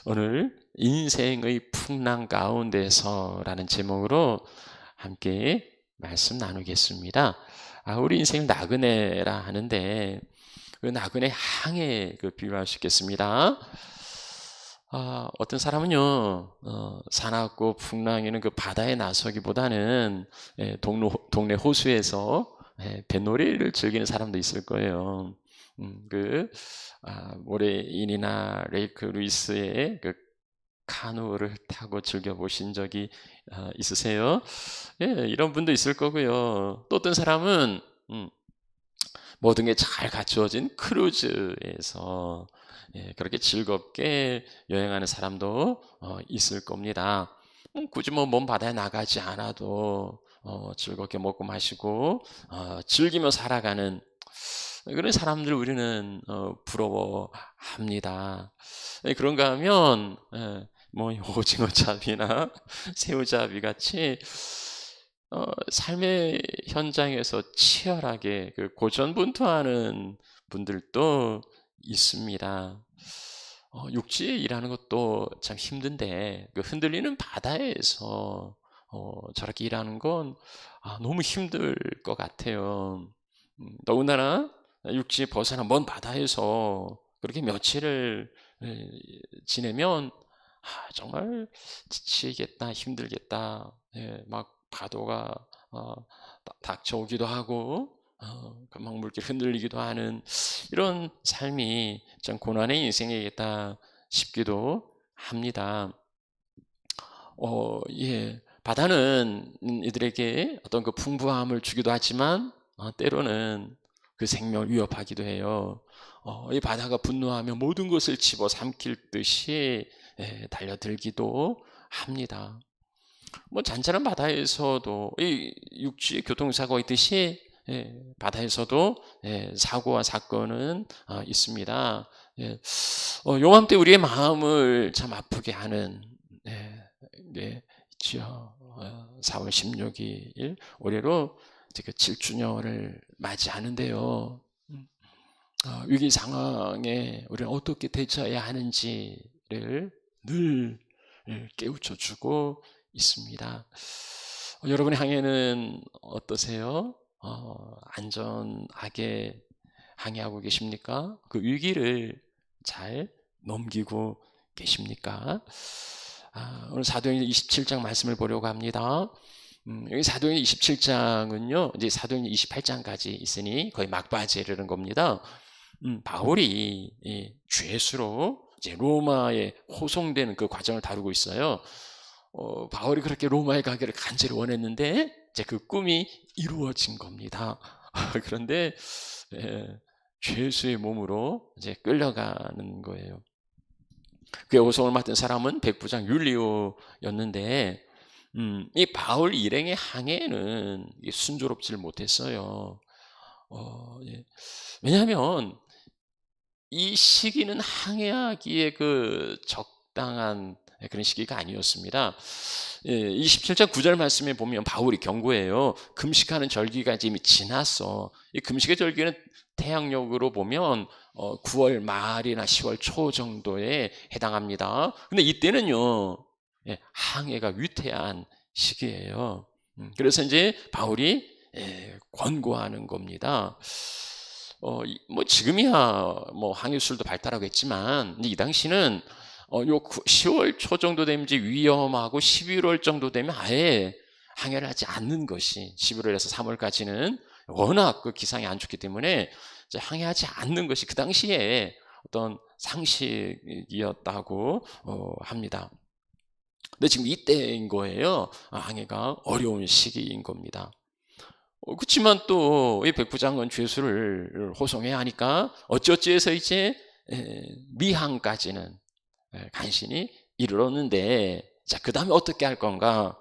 오늘 인생의 풍랑 가운데서라는 제목으로 함께 말씀 나누겠습니다. 우리 인생을 나그네라 하는데 그 나그네 항해 비유할 수 있겠습니다. 어떤 사람은요, 사납고 풍랑에는 그 바다에 나서기보다는 동네 호수에서 뱃놀이를 즐기는 사람도 있을 거예요. 모래인이나 레이크 루이스의 그 카누를 타고 즐겨보신 적이 있으세요? 예, 이런 분도 있을 거고요. 또 어떤 사람은 모든 게 잘 갖추어진 크루즈에서 그렇게 즐겁게 여행하는 사람도 있을 겁니다. 굳이 먼 바다에 나가지 않아도 즐겁게 먹고 마시고 즐기며 살아가는 그런 사람들 우리는 부러워합니다. 그런가 하면 오징어잡이나 새우잡이 같이 삶의 현장에서 치열하게 고전분투하는 분들도 있습니다. 육지에 일하는 것도 참 힘든데 흔들리는 바다에서 저렇게 일하는 건 너무 힘들 것 같아요. 더군다나 육지에 벗어나 먼 바다에서 그렇게 며칠을 지내면 정말 지치겠다, 힘들겠다. 막 파도가 닥쳐오기도 하고 막 물길 흔들리기도 하는 이런 삶이 참 고난의 인생이겠다 싶기도 합니다. 바다는 이들에게 어떤 그 풍부함을 주기도 하지만 때로는 그 생명을 위협하기도 해요. 이 바다가 분노하면 모든 것을 집어 삼킬 듯이 달려들기도 합니다. 잔잔한 바다에서도 이 육지 교통사고가 있듯이 바다에서도 사고와 사건은 있습니다. 요맘때 우리의 마음을 참 아프게 하는 있죠. 4월 16일 올해로 7주년을 맞이하는데요. 위기 상황에 우리는 어떻게 대처해야 하는지를 늘 깨우쳐주고 있습니다. 여러분의 항해는 어떠세요? 안전하게 항해하고 계십니까? 그 위기를 잘 넘기고 계십니까? 오늘 사도행전 27장 말씀을 보려고 합니다. 여기 사도행전 27장은요, 이제 사도행전 28장까지 있으니 거의 막바지에 이르는 겁니다. 바울이 죄수로 이제 로마에 호송되는 그 과정을 다루고 있어요. 바울이 그렇게 로마에 가기를 간절히 원했는데 이제 그 꿈이 이루어진 겁니다. 그런데 죄수의 몸으로 이제 끌려가는 거예요. 그의 호송을 맡은 사람은 백부장 율리오였는데 이 바울 일행의 항해는 순조롭지를 못했어요. 왜냐하면 이 시기는 항해하기에 그 적당한 그런 시기가 아니었습니다. 27장 9절 말씀에 보면 바울이 경고해요. 금식하는 절기가 이미 지났어. 이 금식의 절기는 태양력으로 보면 9월 말이나 10월 초 정도에 해당합니다. 근데 이때는요, 항해가 위태한 시기예요. 그래서 이제 바울이 권고하는 겁니다. 지금이야 항해술도 발달하고 있지만 이 당시는 요 10월 초 정도 되면 이제 위험하고 11월 정도 되면 아예 항해를 하지 않는 것이 11월에서 3월까지는 워낙 그 기상이 안 좋기 때문에 이제 항해하지 않는 것이 그 당시에 어떤 상식이었다고 합니다. 근데 지금 이때인 거예요. 항해가 어려운 시기인 겁니다. 그렇지만 또 이 백부장은 죄수를 호송해야 하니까 어찌어찌해서 이제 미항까지는 간신히 이르렀는데, 자, 그 다음에 어떻게 할 건가?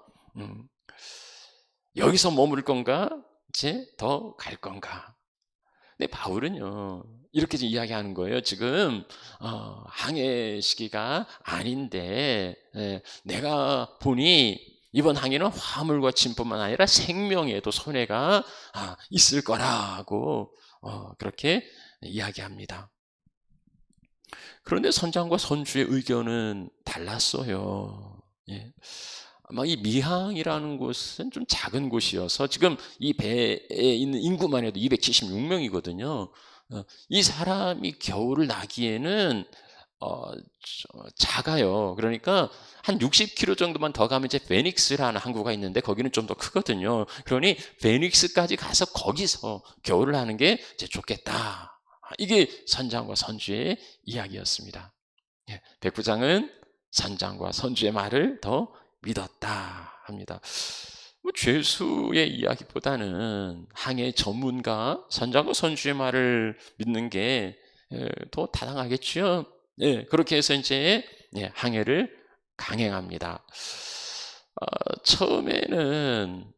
여기서 머무를 건가? 이제 더 갈 건가? 근데 바울은요, 이렇게 이야기하는 거예요. 지금 항해 시기가 아닌데 내가 보니 이번 항해는 화물과 짐뿐만 아니라 생명에도 손해가 있을 거라고 그렇게 이야기합니다. 그런데 선장과 선주의 의견은 달랐어요. 예. 아마 이 미항이라는 곳은 좀 작은 곳이어서 지금 이 배에 있는 인구만 해도 276명이거든요. 이 사람이 겨울을 나기에는 작아요. 그러니까 한 60km 정도만 더 가면 이제 베닉스라는 항구가 있는데 거기는 좀 더 크거든요. 그러니 베닉스까지 가서 거기서 겨울을 하는 게 이제 좋겠다. 이게 선장과 선주의 이야기였습니다. 예, 백부장은 선장과 선주의 말을 더 믿었다 합니다. 뭐 죄수의 이야기보다는 항해 전문가 선장과 선주의 말을 믿는 게 더 타당하겠죠. 예, 그렇게 해서 이제 항해를 강행합니다. 처음에는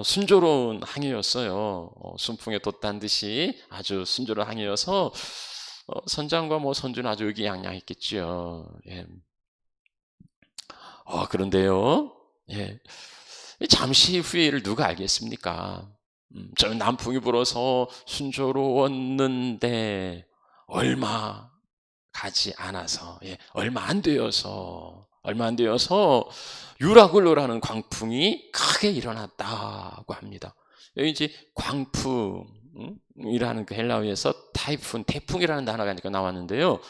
순조로운 항해였어요. 순풍에 돛단 듯이 아주 순조로운 항해여서 선장과 뭐 선주는 아주 의기양양했겠지요. 예. 그런데요. 예. 잠시 후에를 누가 알겠습니까? 저는 남풍이 불어서 순조로웠는데 얼마 가지 않아서, 얼마 안 되어서 유라굴로라는 광풍이 크게 일어났다고 합니다. 여기 이제 광풍이라는 그 헬라어에서 타이푼, 태풍이라는 단어가 나왔는데요.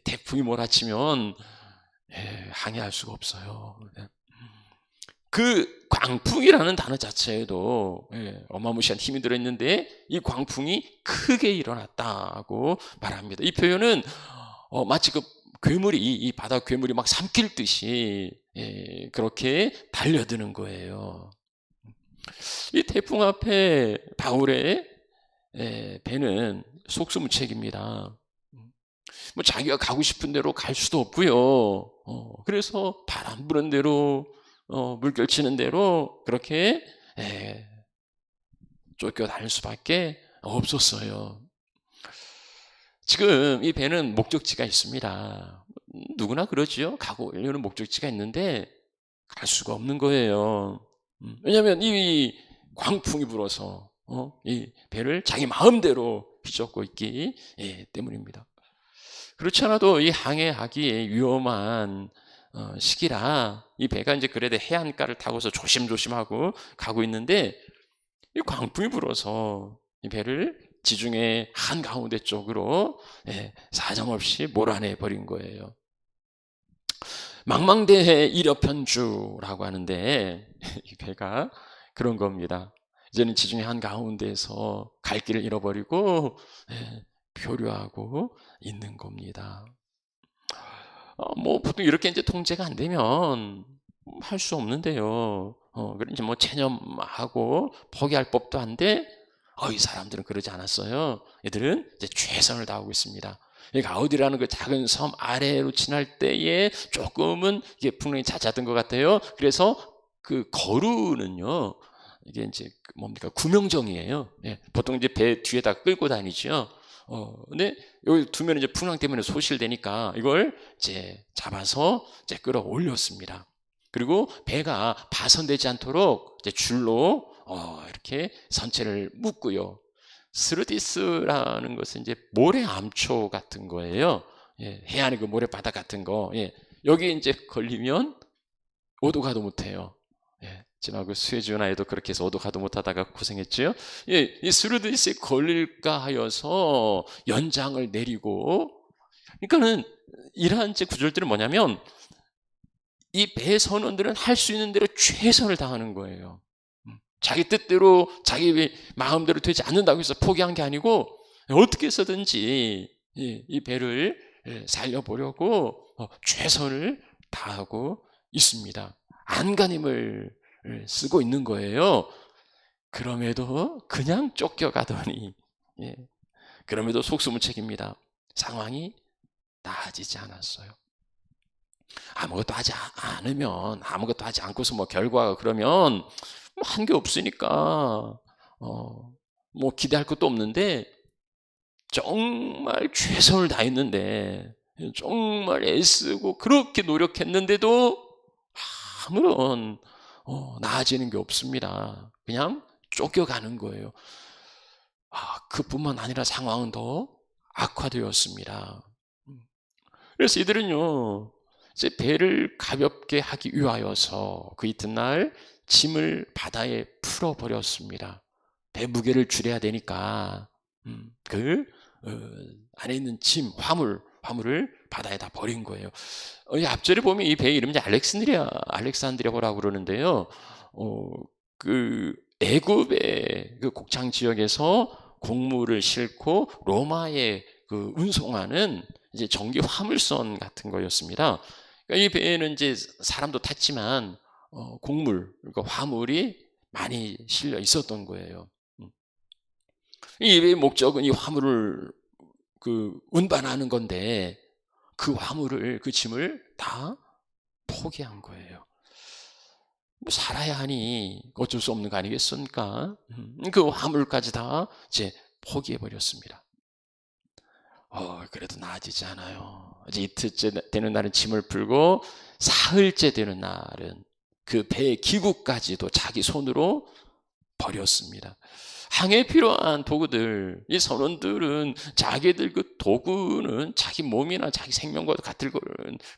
태풍이 몰아치면 항해할 수가 없어요. 그 광풍이라는 단어 자체에도 어마무시한 힘이 들어있는데 이 광풍이 크게 일어났다고 말합니다. 이 표현은 마치 그 괴물이 이 바다 괴물이 막 삼킬듯이 그렇게 달려드는 거예요. 이 태풍 앞에 바울의 배는 속수무책입니다. 뭐 자기가 가고 싶은 대로 갈 수도 없고요. 그래서 바람 부는 대로 물결 치는 대로 그렇게 쫓겨다닐 수밖에 없었어요. 지금 이 배는 목적지가 있습니다. 누구나 그러지요. 가고 오려는 목적지가 있는데 갈 수가 없는 거예요. 왜냐하면 이 광풍이 불어서 이 배를 자기 마음대로 휘젓고 있기 때문입니다. 그렇지 않아도 이 항해하기에 위험한 시기라 이 배가 이제 그래도 해안가를 타고서 조심조심하고 가고 있는데 이 광풍이 불어서 이 배를 지중해 한가운데 쪽으로 사정없이 몰아내 버린 거예요. 망망대해 이력편주라고 하는데 이 배가 그런 겁니다. 이제는 지중해 한가운데에서 갈 길을 잃어버리고 표류하고 있는 겁니다. 뭐 보통 이렇게 이제 통제가 안 되면 할 수 없는데요. 그런지 뭐 체념하고 포기할 법도 한데 이 사람들은 그러지 않았어요. 얘들은 이제 최선을 다하고 있습니다. 가우디라는 그 작은 섬 아래로 지날 때에 조금은 이게 풍랑이 잦았던 것 같아요. 그래서 그 거루는요, 이게 이제 뭡니까 구명정이에요. 보통 이제 배 뒤에다 끌고 다니죠. 근데 여기 두면 이제 풍랑 때문에 소실되니까 이걸 이제 잡아서 이제 끌어올렸습니다. 그리고 배가 파손되지 않도록 이제 줄로 이렇게 선체를 묶고요. 스르디스라는 것은 이제 모래암초 같은 거예요. 해안의 그 모래바닥 같은 거. 여기 이제 걸리면 오도 가도 못해요. 지난 그 수에즈 운하에도 그렇게 해서 오도 가도 못하다가 고생했죠. 이 스르디스에 걸릴까 하여서 연장을 내리고, 그러니까는 이러한 제 구절들은 뭐냐면 이 배 선원들은 할 수 있는 대로 최선을 다하는 거예요. 자기 뜻대로 자기 마음대로 되지 않는다고 해서 포기한 게 아니고 어떻게 해서든지 이 배를 살려보려고 최선을 다하고 있습니다. 안간힘을 쓰고 있는 거예요. 그럼에도 그냥 쫓겨가더니 그럼에도 속수무책입니다. 상황이 나아지지 않았어요. 아무것도 하지 않으면 아무것도 하지 않고서 뭐 결과가 그러면 한 게 없으니까 뭐 기대할 것도 없는데 정말 최선을 다했는데 정말 애쓰고 그렇게 노력했는데도 아무런 나아지는 게 없습니다. 그냥 쫓겨가는 거예요. 그뿐만 아니라 상황은 더 악화되었습니다. 그래서 이들은요, 이제 배를 가볍게 하기 위하여서 그 이튿날 짐을 바다에 풀어버렸습니다. 배 무게를 줄여야 되니까 그 안에 있는 짐, 화물을 바다에다 버린 거예요. 이 앞절에 보면 이 배 이름이 알렉산드리아라고 그러는데요. 그 애굽의 그 곡창 지역에서 곡물을 싣고 로마에 그 운송하는 이제 전기 화물선 같은 거였습니다. 그러니까 이 배에는 이제 사람도 탔지만 곡물, 그러니까 화물이 많이 실려 있었던 거예요. 이 배의 목적은 이 화물을 그 운반하는 건데 그 화물을, 그 짐을 다 포기한 거예요. 뭐 살아야 하니 어쩔 수 없는 거 아니겠습니까? 그 화물까지 다 이제 포기해 버렸습니다. 그래도 나아지지 않아요. 이제 이틀째 되는 날은 짐을 풀고 사흘째 되는 날은 그 배의 기구까지도 자기 손으로 버렸습니다. 항해에 필요한 도구들, 이 선원들은 자기들 그 도구는 자기 몸이나 자기 생명과 같은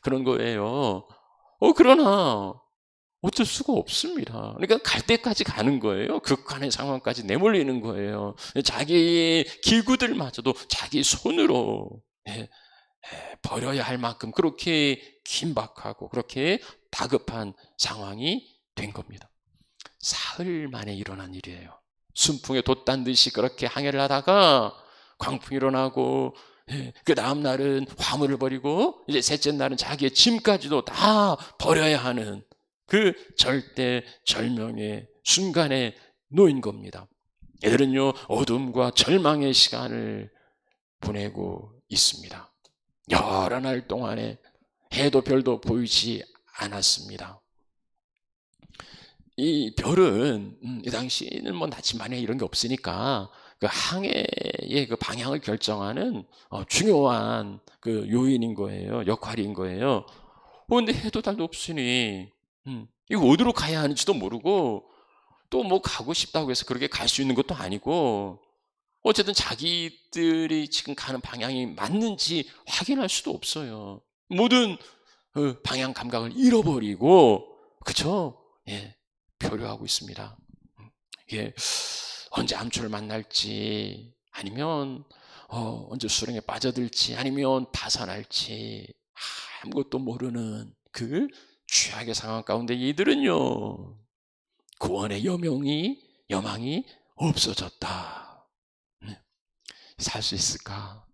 그런 거예요. 그러나 어쩔 수가 없습니다. 그러니까 갈 때까지 가는 거예요. 극한의 상황까지 내몰리는 거예요. 자기 기구들마저도 자기 손으로 버려야 할 만큼 그렇게 긴박하고 그렇게 다급한 상황이 된 겁니다. 사흘 만에 일어난 일이에요. 순풍에 돛단 듯이 그렇게 항해를 하다가 광풍이 일어나고, 그 다음 날은 화물을 버리고 이제 셋째 날은 자기의 짐까지도 다 버려야 하는 그 절대 절명의 순간에 놓인 겁니다. 얘들은요, 어둠과 절망의 시간을 보내고 있습니다. 여러 날 동안에 해도 별도 보이지 않았습니다. 이 별은 이 당시에는 뭐 나침반에 이런 게 없으니까 그 항해의 그 방향을 결정하는 중요한 그 요인인 거예요. 역할인 거예요. 근데 해도 달도 없으니 이거 어디로 가야 하는지도 모르고 또 뭐 가고 싶다고 해서 그렇게 갈 수 있는 것도 아니고 어쨌든 자기들이 지금 가는 방향이 맞는지 확인할 수도 없어요. 모든 방향 감각을 잃어버리고 그쵸? 예, 표류하고 있습니다. 예, 언제 암초를 만날지 아니면 언제 수렁에 빠져들지 아니면 파산할지 아무것도 모르는 그 최악의 상황 가운데 이들은요 구원의 여망이 없어졌다. 살 수 있을까?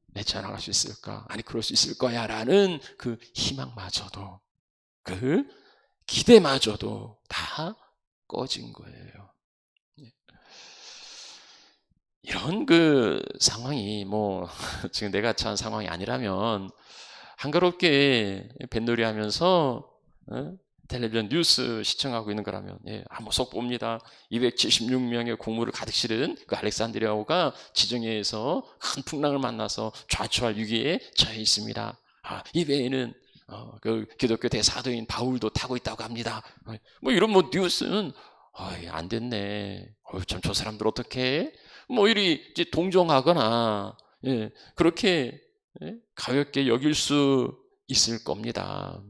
내 전화갈 수 있을까? 아니 그럴 수 있을 거야 라는 그 희망마저도 그 기대마저도 다 꺼진 거예요. 이런 그 상황이 뭐 지금 내가 처한 상황이 아니라면 한가롭게 뱃놀이 하면서 텔레비전 뉴스 시청하고 있는 거라면 한번 속 봅니다. 276명의 곡물을 가득 실은 그 알렉산드리아호가 지정해에서 큰 풍랑을 만나서 좌초할 위기에 처해 있습니다. 이 배에는 그 기독교 대사도인 바울도 타고 있다고 합니다. 뭐 이런 뭐 뉴스는 안 됐네. 참 저 사람들 어떻게 뭐 이리 이제 동정하거나 그렇게 가볍게 여길 수 있을 겁니다.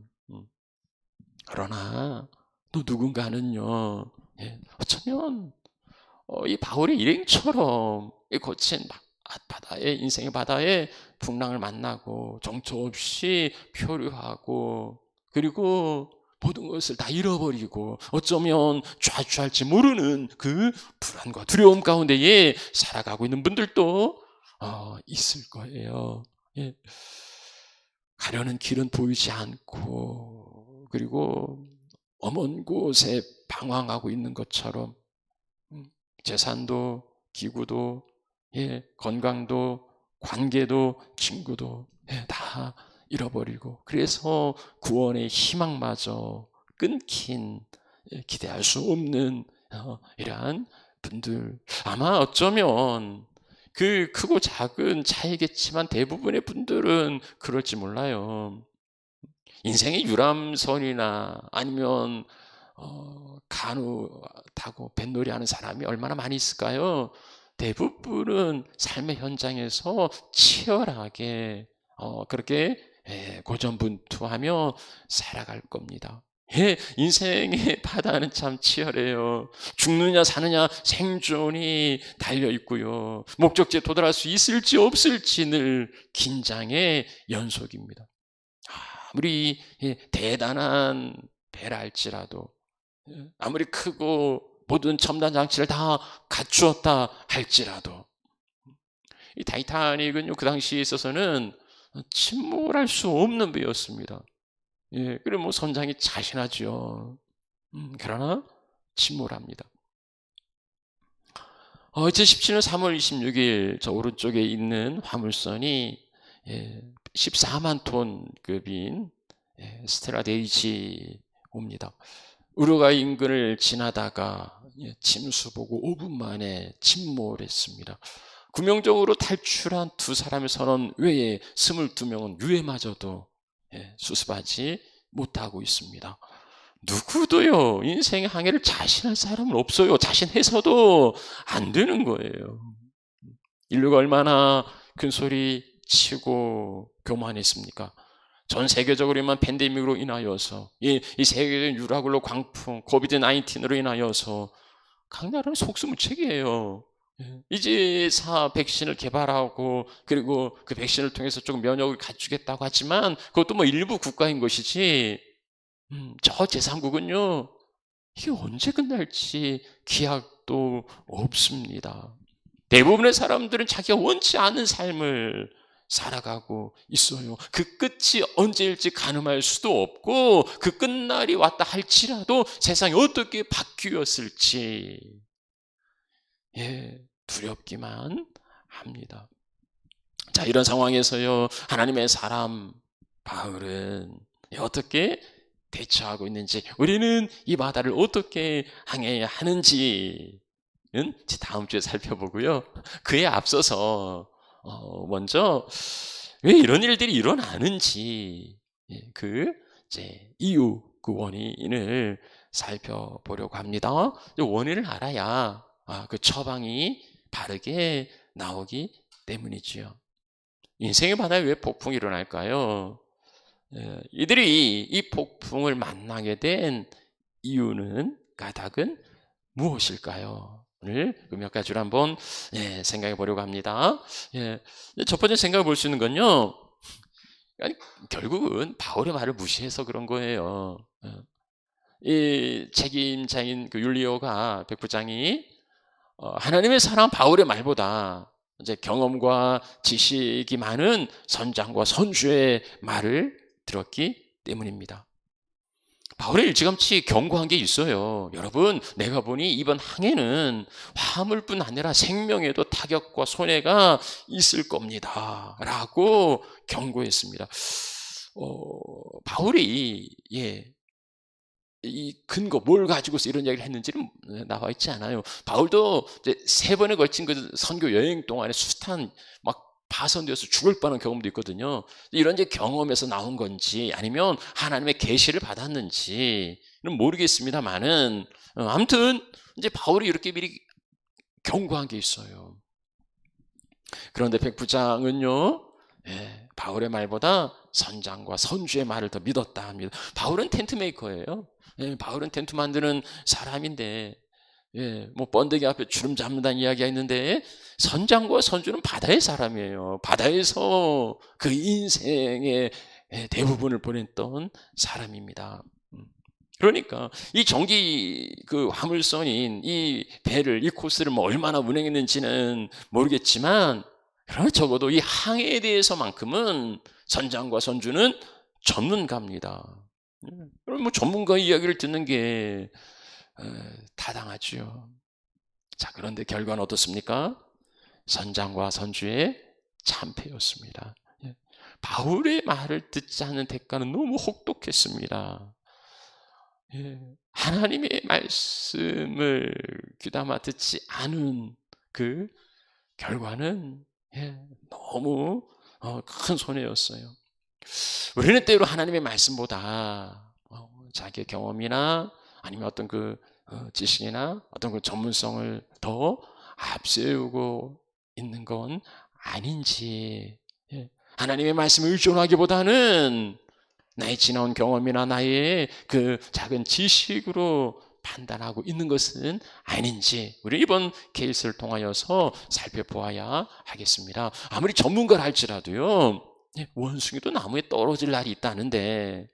그러나 또 누군가는요, 어쩌면 이 바울의 일행처럼 이 거친 바다에 인생의 바다에 풍랑을 만나고 정처 없이 표류하고 그리고 모든 것을 다 잃어버리고 어쩌면 좌초할지 모르는 그 불안과 두려움 가운데에 살아가고 있는 분들도 있을 거예요. 가려는 길은 보이지 않고 그리고 먼 곳에 방황하고 있는 것처럼 재산도 기구도 건강도 관계도 친구도 다 잃어버리고 그래서 구원의 희망마저 끊긴 기대할 수 없는 이러한 분들 아마 어쩌면 그 크고 작은 차이겠지만 대부분의 분들은 그럴지 몰라요. 인생의 유람선이나 아니면 간호타고 뱃놀이 하는 사람이 얼마나 많이 있을까요? 대부분은 삶의 현장에서 치열하게 그렇게 고전분투하며 살아갈 겁니다. 인생의 바다는 참 치열해요. 죽느냐 사느냐 생존이 달려있고요. 목적지에 도달할 수 있을지 없을지 늘 긴장의 연속입니다. 아무리 대단한 배라 할지라도, 아무리 크고 모든 첨단 장치를 다 갖추었다 할지라도, 이 타이타닉은요, 그 당시에 있어서는 침몰할 수 없는 배였습니다. 그리고 뭐 선장이 자신하죠. 그러나 침몰합니다. 2017년 3월 26일 저 오른쪽에 있는 화물선이 14만 톤 급인 스텔라 데이지옵니다. 우루과이 인근을 지나다가 침수 보고 5분 만에 침몰했습니다. 구명적으로 탈출한 두 사람의 선원 외에 22명은 유해마저도 수습하지 못하고 있습니다. 누구도요, 인생의 항해를 자신할 사람은 없어요. 자신해서도 안 되는 거예요. 인류가 얼마나 큰 소리 치고 교만했습니까? 전 세계적으로만 팬데믹으로 인하여서, 이 세계적인 유라굴로 광풍, 코비드-19으로 인하여서 각 나라는 속수무책이에요. 이제사 백신을 개발하고 그리고 그 백신을 통해서 조금 면역을 갖추겠다고 하지만 그것도 뭐 일부 국가인 것이지, 저 제3국은요, 이게 언제 끝날지 기약도 없습니다. 대부분의 사람들은 자기가 원치 않은 삶을 살아가고 있어요. 그 끝이 언제일지 가늠할 수도 없고, 그 끝날이 왔다 할지라도 세상이 어떻게 바뀌었을지 두렵기만 합니다. 자, 이런 상황에서요, 하나님의 사람 바울은 어떻게 대처하고 있는지, 우리는 이 바다를 어떻게 항해해야 하는지는 다음 주에 살펴보고요. 그에 앞서서 먼저 왜 이런 일들이 일어나는지 그 이유, 그 원인을 살펴보려고 합니다. 원인을 알아야 그 처방이 바르게 나오기 때문이지요. 인생의 바다에 왜 폭풍이 일어날까요? 이들이 이 폭풍을 만나게 된 이유는, 까닭은 무엇일까요? 오늘 몇 가지로 한번 생각해 보려고 합니다. 첫 번째 생각해 볼 수 있는 건요, 결국은 바울의 말을 무시해서 그런 거예요. 이 책임자인 그 율리오가, 백부장이 하나님의 사랑 바울의 말보다 이제 경험과 지식이 많은 선장과 선주의 말을 들었기 때문입니다. 바울이 일찌감치 경고한 게 있어요. 여러분, 내가 보니 이번 항해는 화물뿐 아니라 생명에도 타격과 손해가 있을 겁니다 라고 경고했습니다. 바울이 이 근거, 뭘 가지고서 이런 이야기를 했는지는 나와 있지 않아요. 바울도 이제 3번에 걸친 그 선교 여행 동안에 숱한 막 파손되어서 죽을 뻔한 경험도 있거든요. 이런 이제 경험에서 나온 건지 아니면 하나님의 계시를 받았는지는 모르겠습니다만은, 아무튼 이제 바울이 이렇게 미리 경고한 게 있어요. 그런데 백부장은요, 바울의 말보다 선장과 선주의 말을 더 믿었다 합니다. 바울은 텐트 메이커예요. 바울은 텐트 만드는 사람인데, 뭐 번데기 앞에 주름 잡는다는 이야기가 있는데, 선장과 선주는 바다의 사람이에요. 바다에서 그 인생의 대부분을 보냈던 사람입니다. 그러니까 이 전기 그 화물선인 이 배를, 이 코스를 뭐 얼마나 운행했는지는 모르겠지만, 그러나 적어도 이 항해에 대해서만큼은 선장과 선주는 전문가입니다. 그럼 뭐 전문가 이야기를 듣는 게 타당하죠. 자, 그런데 결과는 어떻습니까? 선장과 선주의 참패였습니다. 바울의 말을 듣지 않는 대가는 너무 혹독했습니다. 하나님의 말씀을 귀담아 듣지 않은 그 결과는 너무 큰 손해였어요. 우리는 때로 하나님의 말씀보다 자기의 경험이나 아니면 어떤 그 지식이나 어떤 그 전문성을 더 앞세우고 있는 건 아닌지, 하나님의 말씀을 의존하기보다는 나의 지나온 경험이나 나의 그 작은 지식으로 판단하고 있는 것은 아닌지 우리 이번 케이스를 통하여서 살펴보아야 하겠습니다. 아무리 전문가를 할지라도요, 원숭이도 나무에 떨어질 날이 있다는데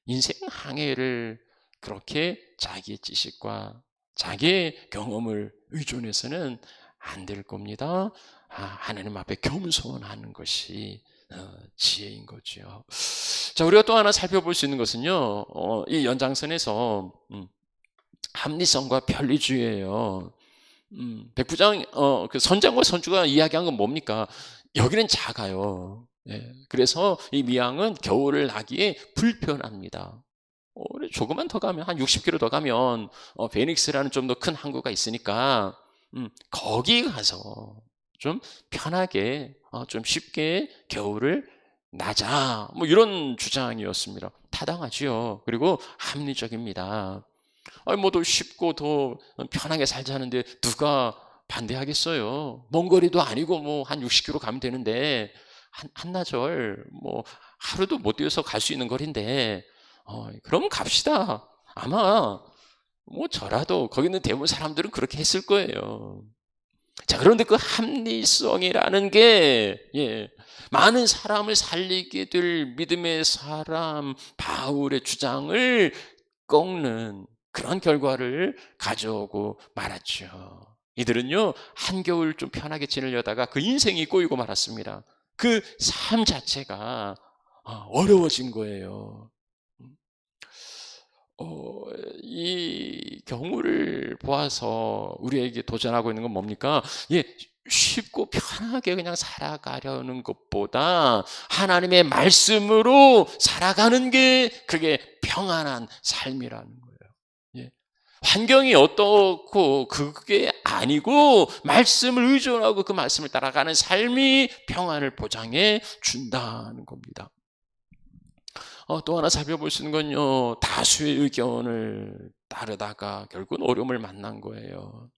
인생 항해를 그렇게 자기의 지식과 자기의 경험을 의존해서는 안 될 겁니다. 하나님 앞에 겸손하는 것이 지혜인 거죠. 자, 우리가 또 하나 살펴볼 수 있는 것은요, 이 연장선에서 합리성과 편리주의예요. 백부장, 그 선장과 선주가 이야기한 건 뭡니까? 여기는 작아요. 그래서 이 미항은 겨울을 나기에 불편합니다. 조금만 더 가면, 한 60km 더 가면 베닉스라는 좀 더 큰 항구가 있으니까 거기 가서 좀 편하게, 좀 쉽게 겨울을 나자, 뭐 이런 주장이었습니다. 타당하지요. 그리고 합리적입니다. 뭐 더 쉽고 더 편하게 살자는데 누가 반대하겠어요? 먼 거리도 아니고 뭐 한 60km 가면 되는데 한나절 뭐 하루도 못 뛰어서 갈 수 있는 거리인데 그럼 갑시다. 아마 뭐 저라도 거기 있는 대부분 사람들은 그렇게 했을 거예요. 자, 그런데 그 합리성이라는 게 많은 사람을 살리게 될 믿음의 사람 바울의 주장을 꺾는 그런 결과를 가져오고 말았죠. 이들은요, 한겨울 좀 편하게 지내려다가 그 인생이 꼬이고 말았습니다. 그 삶 자체가 어려워진 거예요. 이 경우를 보아서 우리에게 도전하고 있는 건 뭡니까? 쉽고 편하게 그냥 살아가려는 것보다 하나님의 말씀으로 살아가는 게 그게 평안한 삶이라는 거예요. 환경이 어떻고 그게 아니고 말씀을 의존하고 그 말씀을 따라가는 삶이 평안을 보장해 준다는 겁니다. 또 하나 살펴볼 수 있는 건요, 다수의 의견을 따르다가 결국은 어려움을 만난 거예요.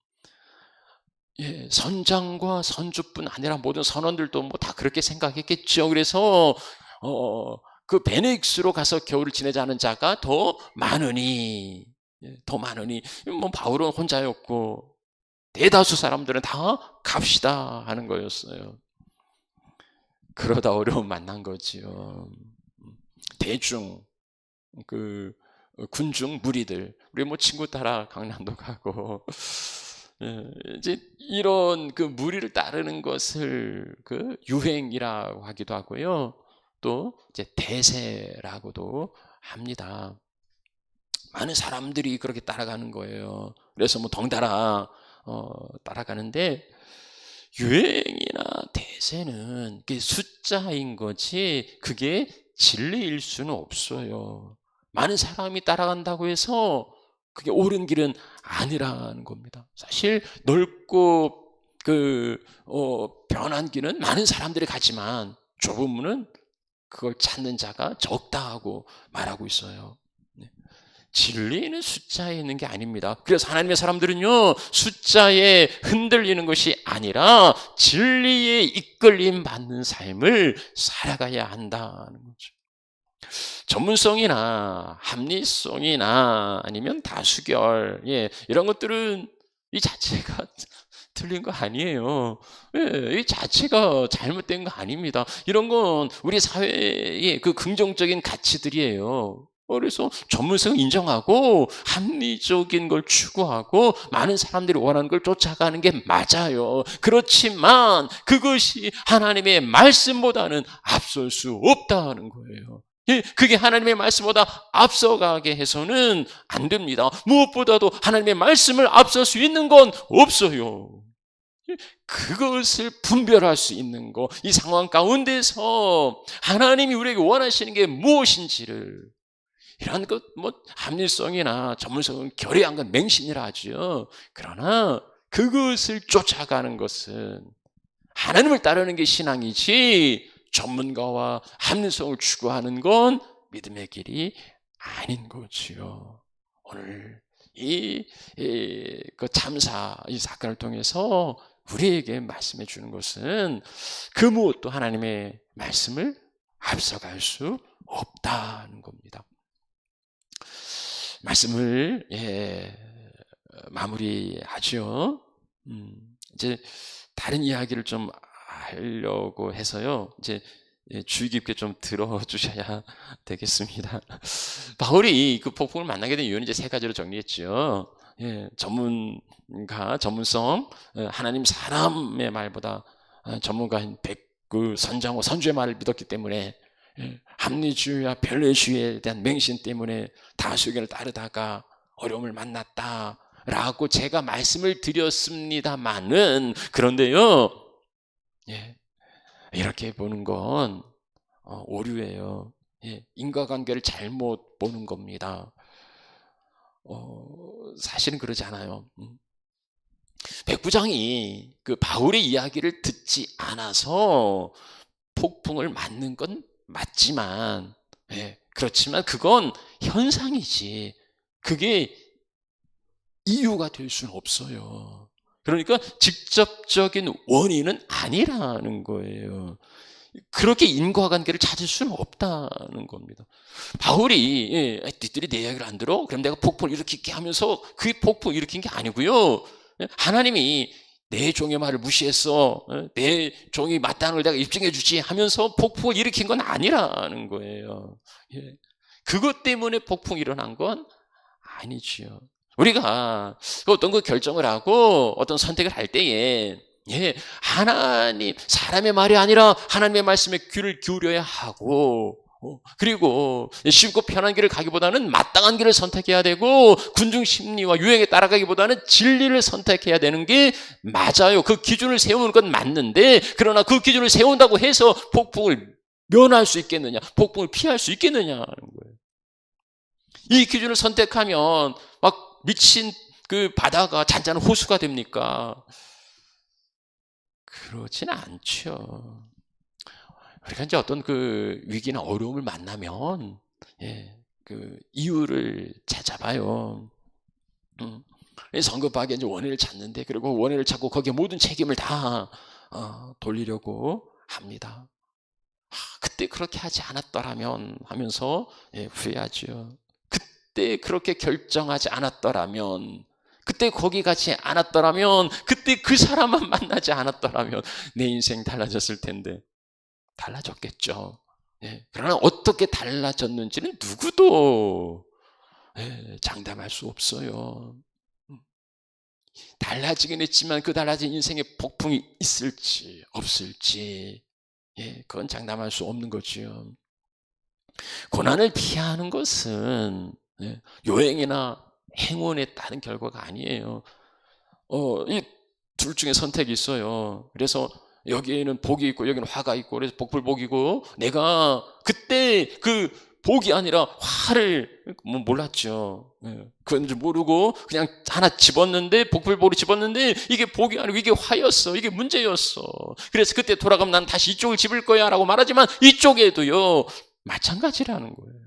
선장과 선주뿐 아니라 모든 선원들도 뭐 다 그렇게 생각했겠죠. 그래서 그 베네익스로 가서 겨울을 지내자는 자가 더 많으니 뭐 바울은 혼자였고 대다수 사람들은 다 갑시다 하는 거였어요. 그러다 어려움 만난 거지요. 대중 그 군중 무리들, 우리 뭐 친구 따라 강남도 가고 이제 이런 그 무리를 따르는 것을 그 유행이라고 하기도 하고요. 또 이제 대세라고도 합니다. 많은 사람들이 그렇게 따라가는 거예요. 그래서 뭐 덩달아 따라가는데 유행이나 대세는 그게 숫자인 거지 그게 진리일 수는 없어요. 많은 사람이 따라간다고 해서 그게 옳은 길은 아니라는 겁니다. 사실 넓고 변한 길은 많은 사람들이 가지만 좁은 문은 그걸 찾는 자가 적다 하고 말하고 있어요. 진리는 숫자에 있는 게 아닙니다. 그래서 하나님의 사람들은요, 숫자에 흔들리는 것이 아니라 진리에 이끌림 받는 삶을 살아가야 한다는 거죠. 전문성이나 합리성이나 아니면 다수결, 이런 것들은 이 자체가 틀린 거 아니에요. 이 자체가 잘못된 거 아닙니다. 이런 건 우리 사회의 그 긍정적인 가치들이에요. 그래서 전문성을 인정하고 합리적인 걸 추구하고 많은 사람들이 원하는 걸 쫓아가는 게 맞아요. 그렇지만 그것이 하나님의 말씀보다는 앞설 수 없다는 거예요. 그게 하나님의 말씀보다 앞서가게 해서는 안 됩니다. 무엇보다도 하나님의 말씀을 앞설 수 있는 건 없어요. 그것을 분별할 수 있는 거, 이 상황 가운데서 하나님이 우리에게 원하시는 게 무엇인지를, 이런 것, 합리성이나 전문성은 결의한 건 맹신이라 하죠. 그러나 그것을 쫓아가는 것은 하나님을 따르는 게 신앙이지, 전문가와 합리성을 추구하는 건 믿음의 길이 아닌 거지요. 오늘 그 참사, 이 사건을 통해서 우리에게 말씀해 주는 것은 그 무엇도 하나님의 말씀을 앞서갈 수 없다는 겁니다. 말씀을 마무리하죠. 이제 다른 이야기를 좀 하려고 해서요. 이제 주의 깊게 좀 들어주셔야 되겠습니다. 바울이 그 폭풍을 만나게 된 이유는 이제 세 가지로 정리했죠. 전문가, 전문성, 하나님 사람의 말보다 전문가인 그 선장호, 선주의 말을 믿었기 때문에, 합리주의와 변리주의에 대한 맹신 때문에 다수 의견을 따르다가 어려움을 만났다라고 제가 말씀을 드렸습니다만은, 그런데요, 이렇게 보는 건 오류예요. 인과관계를 잘못 보는 겁니다. 사실은 그러지 않아요. 백부장이 그 바울의 이야기를 듣지 않아서 폭풍을 맞는 건 맞지만, 그렇지만 그건 현상이지 그게 이유가 될 수는 없어요. 그러니까 직접적인 원인은 아니라는 거예요. 그렇게 인과관계를 찾을 수는 없다는 겁니다. 바울이 니들이 내 이야기를 안 들어? 그럼 내가 폭풍을 일으킬게 하면서 그 폭풍을 일으킨 게 아니고요. 하나님이 내 종의 말을 무시했어, 내 종이 맞다는 걸 내가 입증해 주지 하면서 폭풍을 일으킨 건 아니라는 거예요. 그것 때문에 폭풍이 일어난 건 아니지요. 우리가 어떤 그 결정을 하고 어떤 선택을 할 때에 하나님, 사람의 말이 아니라 하나님의 말씀에 귀를 기울여야 하고, 그리고 쉽고 편한 길을 가기보다는 마땅한 길을 선택해야 되고, 군중 심리와 유행에 따라가기보다는 진리를 선택해야 되는 게 맞아요. 그 기준을 세우는 건 맞는데, 그러나 그 기준을 세운다고 해서 폭풍을 면할 수 있겠느냐, 폭풍을 피할 수 있겠느냐는 거예요. 이 기준을 선택하면 막 미친 그 바다가 잔잔한 호수가 됩니까? 그렇진 않죠. 우리가 이제 어떤 그 위기나 어려움을 만나면 그 이유를 찾아봐요. 성급하게 이제 원인을 찾는데, 그리고 원인을 찾고 거기에 모든 책임을 다 돌리려고 합니다. 그때 그렇게 하지 않았더라면 하면서 후회하죠. 그때 그렇게 결정하지 않았더라면, 그때 거기 가지 않았더라면, 그때 그 사람만 만나지 않았더라면 내 인생 달라졌을 텐데. 달라졌겠죠. 그러나 어떻게 달라졌는지는 누구도 장담할 수 없어요. 달라지긴 했지만 그 달라진 인생에 폭풍이 있을지 없을지, 그건 장담할 수 없는 거지요. 고난을 피하는 것은 요행이나 행운에 따른 결과가 아니에요. 이 둘 중에 선택이 있어요. 그래서 여기에는 복이 있고 여기는 화가 있고, 그래서 복불복이고, 내가 그때 그 복이 아니라 화를 몰랐죠. 그건 줄 모르고 그냥 하나 집었는데, 복불복으로 집었는데 이게 복이 아니고 이게 화였어, 이게 문제였어. 그래서 그때 돌아가면 난 다시 이쪽을 집을 거야 라고 말하지만 이쪽에도요 마찬가지라는 거예요.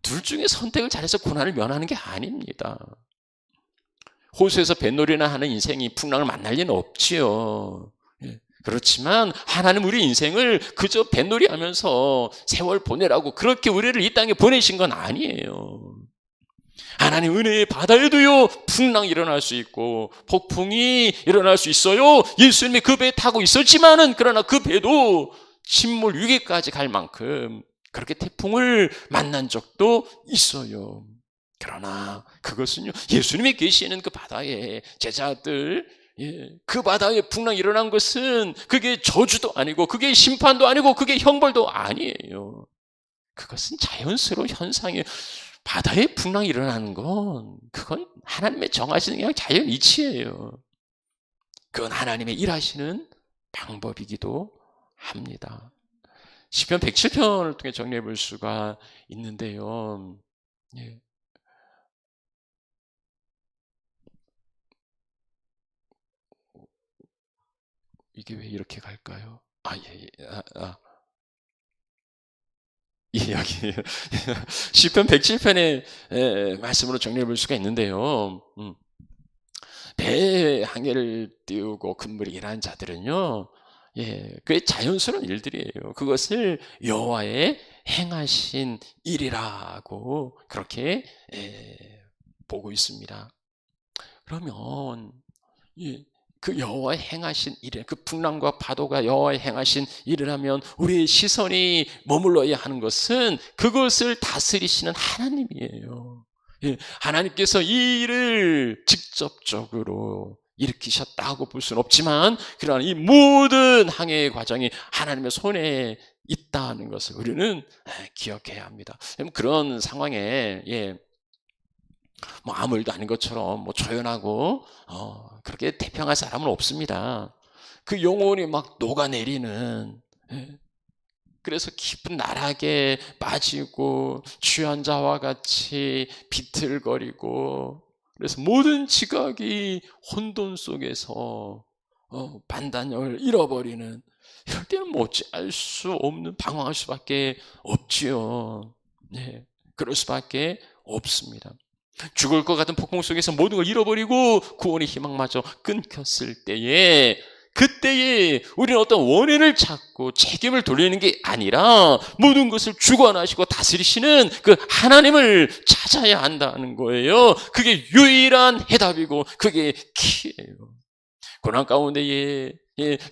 둘 중에 선택을 잘해서 고난을 면하는 게 아닙니다. 호수에서 뱃놀이나 하는 인생이 풍랑을 만날 리는 없지요. 그렇지만 하나님 우리 인생을 그저 뱃놀이 하면서 세월 보내라고 그렇게 우리를 이 땅에 보내신 건 아니에요. 하나님 은혜의 바다에도요 풍랑이 일어날 수 있고 폭풍이 일어날 수 있어요. 예수님이 그 배에 타고 있었지만은, 그러나 그 배도 침몰 위기까지 갈 만큼 그렇게 태풍을 만난 적도 있어요. 그러나 그것은요, 예수님이 계시는 그 바다에 제자들, 그 바다에 풍랑이 일어난 것은 그게 저주도 아니고 그게 심판도 아니고 그게 형벌도 아니에요. 그것은 자연스러운 현상이에요. 바다에 풍랑이 일어나는 건 그건 하나님의 정하시는 그냥 자연 이치예요. 그건 하나님의 일하시는 방법이기도 합니다. 시편 107편을 통해 정리해 볼 수가 있는데요. 이게 왜 이렇게 갈까요? 여기 시편 107편의 말씀으로 정리해 볼 수가 있는데요. 배에 항해를 띄우고 근무를 일하는 자들은요, 그게 자연스러운 일들이에요. 그것을 여호와의 행하신 일이라고 그렇게 보고 있습니다. 그러면 그 여호와의 행하신 일, 그 풍랑과 파도가 여호와의 행하신 일이라면 우리의 시선이 머물러야 하는 것은 그것을 다스리시는 하나님이에요. 하나님께서 이 일을 직접적으로 일으키셨다고 볼 수는 없지만, 그러나 이 모든 항해의 과정이 하나님의 손에 있다는 것을 우리는 기억해야 합니다. 그런 상황에 뭐 아무 일도 아닌 것처럼 뭐 조연하고 그렇게 태평할 사람은 없습니다. 그 영혼이 막 녹아내리는, 그래서 깊은 나락에 빠지고 취한 자와 같이 비틀거리고, 그래서 모든 지각이 혼돈 속에서 판단력을 잃어버리는, 이럴 때는 뭐 어찌할 수 없는, 방황할 수밖에 없지요. 그럴 수밖에 없습니다. 죽을 것 같은 폭풍 속에서 모든 걸 잃어버리고 구원의 희망마저 끊겼을 때에, 그때에 우리는 어떤 원인을 찾고 책임을 돌리는 게 아니라 모든 것을 주관하시고 다스리시는 그 하나님을 찾아야 한다는 거예요. 그게 유일한 해답이고 그게 키예요. 고난 가운데에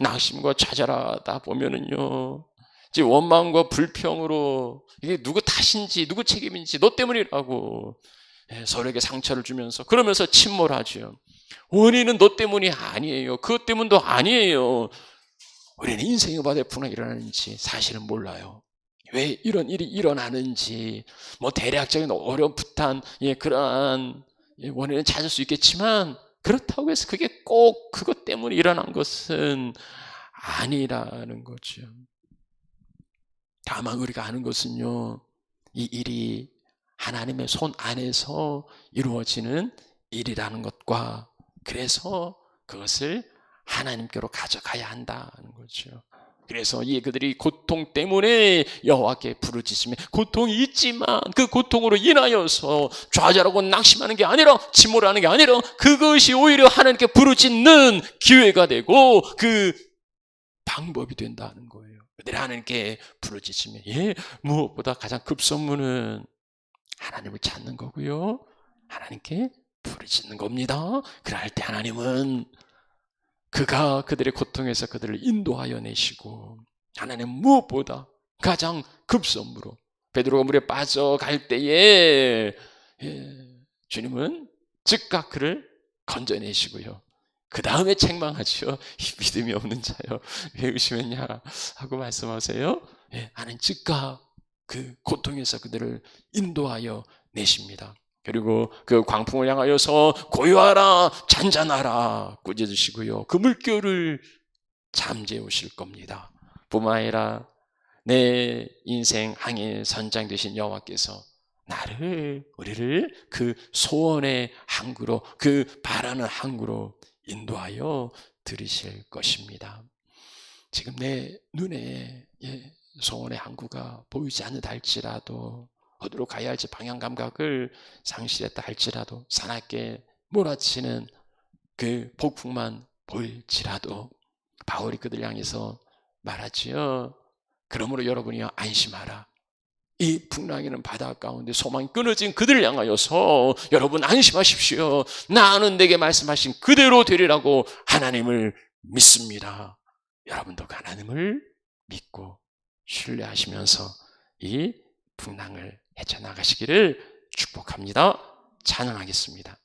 낙심과 좌절하다 보면은요, 이제 원망과 불평으로 이게 누구 탓인지 누구 책임인지 너 때문이라고 서로에게 상처를 주면서, 그러면서 침몰하죠. 원인은 너 때문이 아니에요. 그것 때문도 아니에요. 우리는 인생의 바대풍이 일어나는지 사실은 몰라요. 왜 이런 일이 일어나는지 뭐 대략적인 어렴풋한 그러한 원인은 찾을 수 있겠지만, 그렇다고 해서 그게 꼭 그것 때문에 일어난 것은 아니라는 거죠. 다만 우리가 아는 것은요, 이 일이 하나님의 손 안에서 이루어지는 일이라는 것과, 그래서 그것을 하나님께로 가져가야 한다는 거죠. 그래서 그들이 고통 때문에 여호와께 부르짖으며, 고통이 있지만 그 고통으로 인하여서 좌절하고 낙심하는 게 아니라, 침몰하는 게 아니라, 그것이 오히려 하나님께 부르짖는 기회가 되고 그 방법이 된다는 거예요. 그들이 하나님께 부르짖으며, 무엇보다 가장 급선무는 하나님을 찾는 거고요, 하나님께 부르짖는 겁니다. 그럴 때 하나님은 그가 그들의 고통에서 그들을 인도하여 내시고, 하나님 무엇보다 가장 급선무로 베드로가 물에 빠져갈 때에 주님은 즉각 그를 건져내시고요, 그 다음에 책망하죠. 이 믿음이 없는 자여 왜 의심했냐 하고 말씀하세요. 하나님 즉각 그 고통에서 그들을 인도하여 내십니다. 그리고 그 광풍을 향하여서 고요하라 잔잔하라 꾸짖으시고요, 그 물결을 잠재우실 겁니다. 뿐만 아니라 내 인생 항해 선장 되신 여호와께서 우리를 그 소원의 항구로, 그 바라는 항구로 인도하여 들으실 것입니다. 지금 내 눈에 소원의 항구가 보이지 않는다 할지라도, 어디로 가야 할지 방향 감각을 상실했다 할지라도, 사납게 몰아치는 그 폭풍만 보일지라도, 바울이 그들 향해서 말하지요. 그러므로 여러분이여 안심하라. 이 풍랑이는 바다 가운데 소망이 끊어진 그들을 향하여서 여러분 안심하십시오. 나는 내게 말씀하신 그대로 되리라고 하나님을 믿습니다. 여러분도 그 하나님을 믿고 신뢰하시면서 이 풍랑을 헤쳐나가시기를 축복합니다. 찬양하겠습니다.